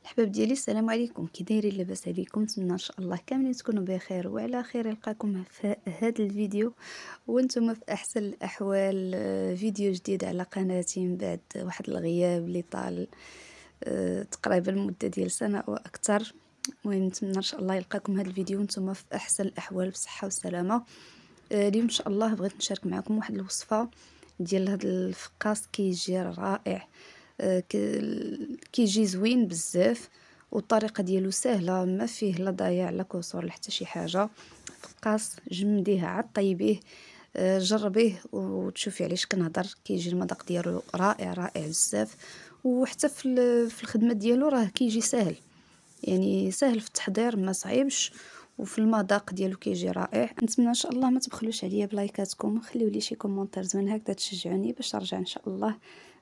الحباب ديالي، السلام عليكم. كي دايرين؟ لاباس عليكم؟ نتمنى ان شاء الله كاملين تكونوا بخير وعلى خير. نلقاكم في هذا الفيديو وانتم في احسن الاحوال. فيديو جديد على قناتي من بعد واحد الغياب اللي طال، تقريبا مده ديال سنه او اكثر. المهم نتمنى ان شاء الله يلقاكم هذا الفيديو وانتم في احسن الاحوال بصحه وسلامه. اليوم ان شاء الله بغيت نشارك معكم واحد الوصفه ديال هذا الفقاص. كيجي رائع، كيجي زوين بزاف، والطريقه ديالو سهله، ما فيه لا ضياع لا كسور لا حتى شي حاجه. فقاص جمديه عاد طيبيه، جربيه وتشوفي علاش كنهضر. كيجي المذاق ديالو رائع رائع بزاف، وحتى في الخدمه ديالو راه كيجي سهل، يعني سهل في التحضير ما صعيبش، وفي المذاق ديالو كيجي رائع. نتمنى ان شاء الله ما تبخلوش عليا بلايكاتكم، خليو لي شي كومونتير زوين هكذا تشجعوني باش نرجع ان شاء الله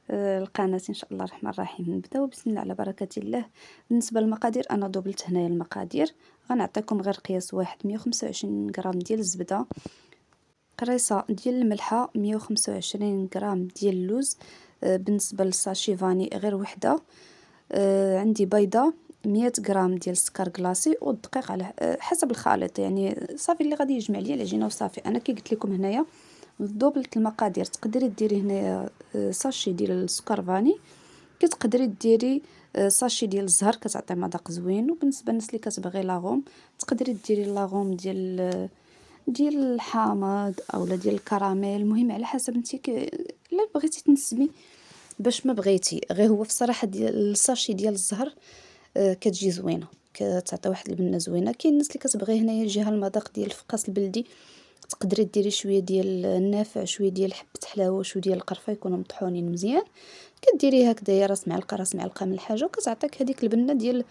القناه ان شاء الله الرحمن الرحيم. نبداو بسم الله على بركه الله. بالنسبه للمقادير، انا دوبلت هنايا المقادير. غنعطيكم غير قياس واحد: 125 غرام ديال الزبده، قريصه ديال الملحه، 125 غرام ديال اللوز. بالنسبه للساشي فاني غير وحده. عندي بيضه، 100 غرام ديال السكر كلاصي، والدقيق على حسب الخليط. يعني صافي اللي غادي يجمع ليا العجينه وصافي. انا كي قلت لكم هنايا دوبلت المقادير. تقدري ديري هنايا ساشي ديال السكر فاني، كتقدري ديري ساشي ديال الزهر، كتعطي مذاق زوين. وبالنسبه للناس اللي كتبغي لاغوم، تقدري ديري لاغوم ديال الحامض اولا ديال الكراميل. المهم على حسب انت الا بغيتي تنسمي باش ما بغيتي. غير هو في الصراحه ديال الساشي ديال الزهر كتجي زوينه، كتعطي واحد البنه زوينه. كاين الناس اللي كتبغي هنايا يجيها المذاق ديال الفقاص البلدي، تقدري ديري شويه ديال النافع، شويه ديال حبه حلاوه، شويه ديال القرفه، يكونوا مطحونين مزيان. كديري هكذايا راس معلقه من الحاجه، وكتعطيك هذيك البنه ديال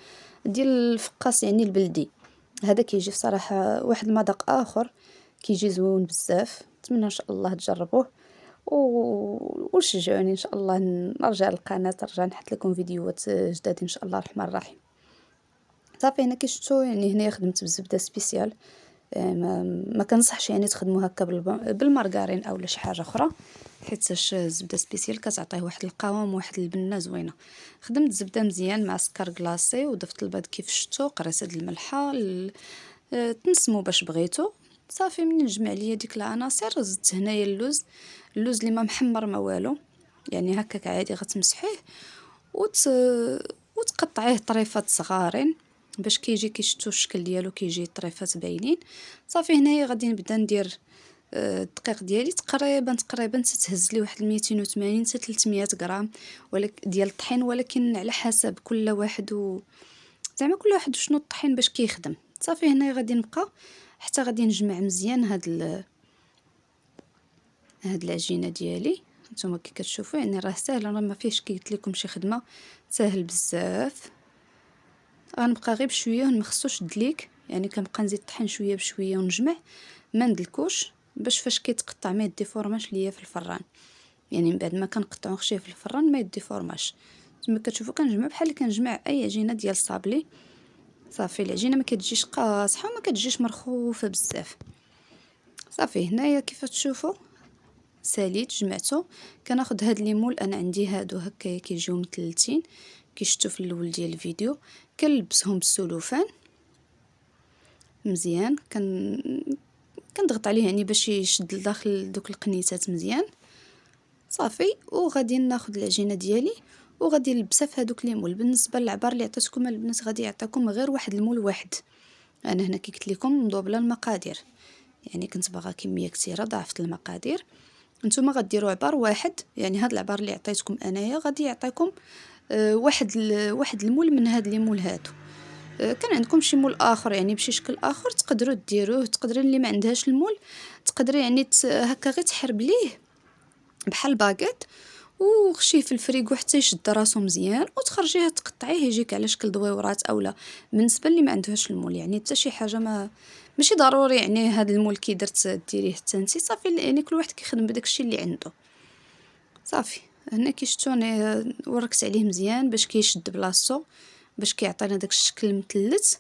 الفقاص يعني البلدي. هذا كيجي في صراحه واحد المذاق اخر، كيجي زوين بزاف. نتمنى ان شاء الله تجربوه وشجعوني ان شاء الله. نرجع للقناه، نرجع نحط لكم فيديوهات جداد ان شاء الله الرحمن الرحيم. صافي هنا كي شفتوا يعني هنا خدمت بالزبده سبيسيال. ما كنصحش يعني تخدموا هكا بالمارغرين اولا شي حاجه اخرى، حيت الزبده سبيسيال كتعطيه واحد القوام وواحد البنه زوينه. خدمت زبده مزيان مع سكر كلاصي، وضفت البيض كيف شفتوا، قريصه الملحه تنسموا باش بغيتو. صافي من نجمع ليا ديك العناصر، زدت هنايا اللوز اللي ما محمر ما والو، يعني هكاك عادي غتمسحيه وتقطعيه طريفات صغارين باش كيجي كيشتو الشكل ديالو، كيجي طريفات باينين. صافي هنايا غادي نبدا ندير الدقيق ديالي. تقريبا تتهز لي واحد 280 حتى 300 غرام ولكن ديال الطحين، ولكن على حسب كل واحد زعما كل واحد شنو الطحين باش كيخدم. صافي هنايا غادي نبقى حتى غادي نجمع مزيان هاد العجينه ديالي. نتوما كي كتشوفوا يعني راه ساهل، راه ما فيهش كي قلت لكم شي خدمه، ساهل بزاف. غنبقى غير بشويه، ما خصوش دليك، يعني كنبقى نزيد طحين شويه بشويه ونجمع، ما ندلكوش باش فاش كيتقطع ما يديفورماش ليا في الفران. يعني من بعد ما كنقطعو نخشيه في الفران ما يديفورماش. كما كتشوفوا كنجمع بحال اللي كنجمع اي عجينه ديال الصابلي. صافي العجينه ما كتجيش قاصحه وما كتجيش مرخوفه بزاف. صافي هنايا كيف تشوفوا ساليت جمعته. كناخذ هاد ليمول، انا عندي هادو هكا كيجيو مثلثين كي شفتوا في الاول ديال الفيديو. كنلبسهم بالسلوفان مزيان، كنضغط عليه يعني باش يشد لداخل دوك القنيتات مزيان. صافي وغادي ناخذ العجينه ديالي وغادي نلبسها في هذوك لي مول. بالنسبه للعبار اللي عطيتكم البنات غادي يعطيكم غير واحد المول واحد. انا هنا كي قلت لكم مدوبله المقادير، يعني كنت باغا كميه كثيره ضاعفت المقادير. نتوما غديروا عبار واحد، يعني هاد العبار اللي عطيتكم انايا غادي يعطيكم واحد المول من هاد لي مول هادو. كان عندكم شي مول اخر يعني بشي شكل اخر تقدروا ديروه. تقدري اللي ما عندهاش المول تقدري يعني هكا غير تحربليه بحال باكيت وخشيه في الفريغو حتى يشد راسو مزيان، وتخرجيه تقطعيه يجيك على شكل دويورات اولا. بالنسبه اللي ما عندهاش المول يعني حتى شي حاجه ماشي ضروري يعني هاد المول كي درت ديريه حتى انت. صافي يعني كل واحد كيخدم بداك الشيء اللي عنده. صافي هنا كي شفتوني وركت عليه مزيان باش كيشد بلاصتو، باش كيعطينا داك الشكل المثلث.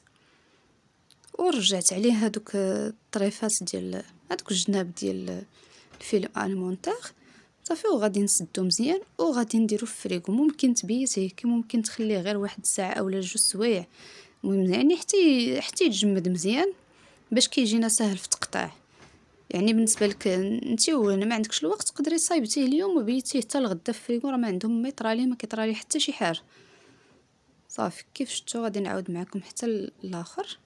ورجعت عليه هادوك الطريفات ديال هادوك الجناب ديال الفيلو المونتاغ، صافي وغادي نسدو مزيان وغادي نديرو في الفريغو. ممكن تبيتيه كي ممكن تخليه غير 1 ساعة اولا 2 سوايع، المهم يعني حتى يتجمد مزيان باش كيجينا ساهل في التقطاع. يعني بالنسبه لك انتي وانا ما عندكش الوقت تقدري صايبتيه اليوم وبيتيه حتى الغدا في الفريغو، راه ما عندهم ما يطراليه ما كيطراليه حتى شي حاجه. صافي كيف شفتوا غادي نعاود معكم حتى الاخر.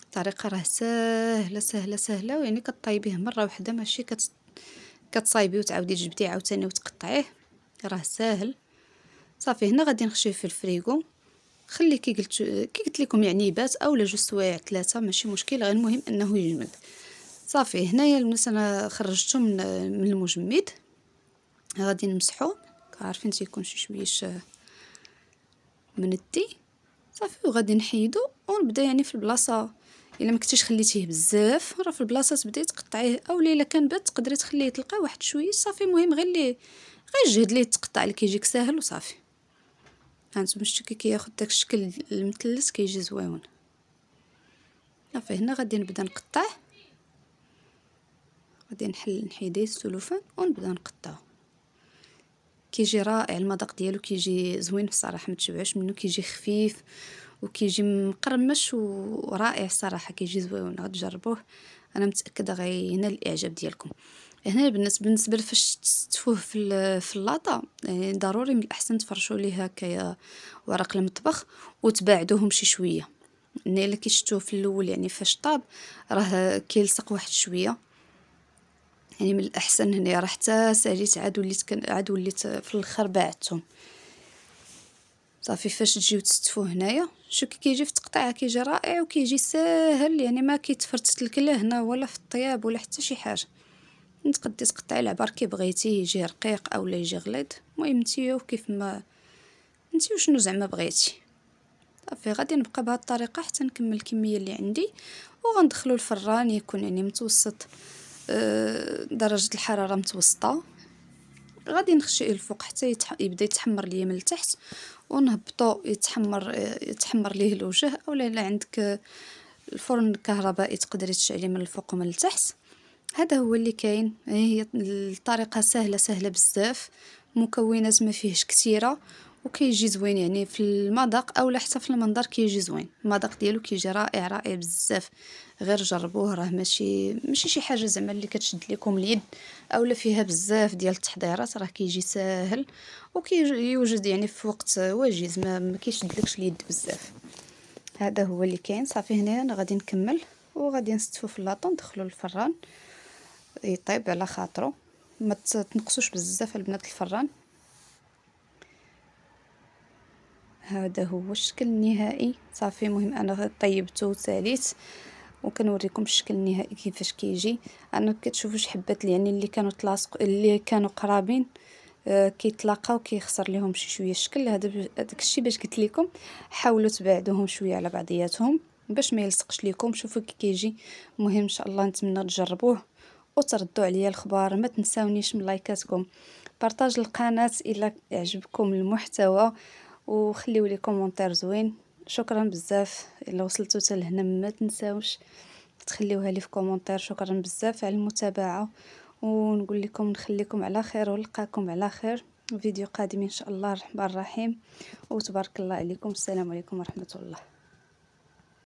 الطريقه راه ساهله ساهله ساهله، ويعني كطيبيه مره واحده ماشي كتصايبيه وتعاودي تجبديه عاوتاني وتقطعيه، راه ساهل. صافي هنا غادي نخشيه في الفريغو، خليه كي قلت لكم يعني يبات اولا 2 سوايع 3 ماشي مشكل، غير المهم انه يجمد. صافي هنايا البنات انا خرجته من المجمد، غادي نمسحو، عارفين تيكون شي شويش مندي. صافي وغادي نحيدو ونبدا يعني في البلاصه. الا ما كنتيش خليتيه بزاف راه في البلاصه تبداي تقطعيه، اولا الا كان بات تقدري تخليه يطلقه واحد شويه. صافي المهم غير الجهد ليه تقطع اللي كيجيك ساهل وصافي. هانتوما شتو كي كياخد داك الشكل المثلث كيجي زويون. صافي هنا غادي نبدا نقطع، غادي نحيد السلوفان ونبدا نقطعو. كيجي رائع المذاق ديالو، كيجي زوين بصراحه ما تشبعوش منه، كيجي خفيف وكيجي مقرمش ورائع الصراحه، كيجي زوين. غتجربوه انا متاكده غينال الاعجاب ديالكم. هنا بالنسبه لفاش تستفوه في اللاطه، يعني ضروري من الاحسن تفرشوا ليه هكايا ورق المطبخ وتباعدوهم شي شويه. الا كي شفتوه في الاول يعني فاش طاب راه كيلصق واحد شويه، يعني من الاحسن هنا راه حتى ساليت عاد وليت في الاخر باعتهم. صافي فاش تجيو تستفوه هنايا شو كيجي في التقطيع، كيجي رائع وكيجي ساهل، يعني ما كيتفرتت لك لا هنا ولا في الطياب ولا حتى شي حاجه. تقدري تقطعي العبار كي بغيتي، يجي رقيق اولا يجي غليظ، المهم نتيا وكيف ما نتي وشنو زعما بغيتي. صافي غادي نبقى بهذه الطريقه حتى نكمل الكميه اللي عندي، وغندخلو الفران يكون يعني متوسط، درجه الحراره متوسطه. غادي نخشيه الفوق حتى يبدا يتحمر ليا من التحت، ونهبطو يتحمر ليه الوجه. اولا الا عندك الفرن الكهربائي تقدري تشعليه من الفوق ومن التحت. هذا هو اللي كاين. هي الطريقه سهله سهله بزاف، مكونات ما فيهش كثيره، وكيجي زوين يعني في المذاق اولا حتى في المنظر كيجي زوين. المذاق ديالو كيجي رائع رائع بزاف، غير جربوه. راه ماشي شي حاجه زعما اللي كتشد لكم اليد اولا فيها بزاف ديال التحضيرات، راه كيجي ساهل وكيوجد يعني في وقت وجيز، ما كيشدلكش اليد بزاف. هذا هو اللي كاين. صافي هنا انا غادي نكمل وغادي نستفو في اللاطه ندخلو الفران يطيب على خاطرو، ما تنقصوش بزاف البنات الفران. هذا هو الشكل النهائي. صافي المهم انا طيبته وساليت وكنوريكم الشكل النهائي كيفاش كيجي. انا كتشوفوا حبات يعني اللي كانوا تلاصق اللي كانوا قرابين كيتلاقاو كيخسر لهم شي شويه الشكل. هذاك الشيء باش قلت لكم حاولوا تبعدوهم شويه على بعضياتهم باش ما يلصقش لكم. شوفوا كي كيجي. المهم ان شاء الله نتمنى تجربوه وتردوا عليا الخبار. ما تنساونيش من لايكاتكم، بارطاج القناه الى يعجبكم المحتوى، وخليوا لي كومونتير زوين. شكرا بزاف الا وصلتوا حتى لهنا، ما تنساوش تخليوها لي في كومونتير. شكرا بزاف على المتابعه، ونقول لكم نخليكم على خير ونلقاكم على خير فيديو قادم ان شاء الله الرحمن الرحيم. وتبارك الله عليكم. السلام عليكم ورحمه الله.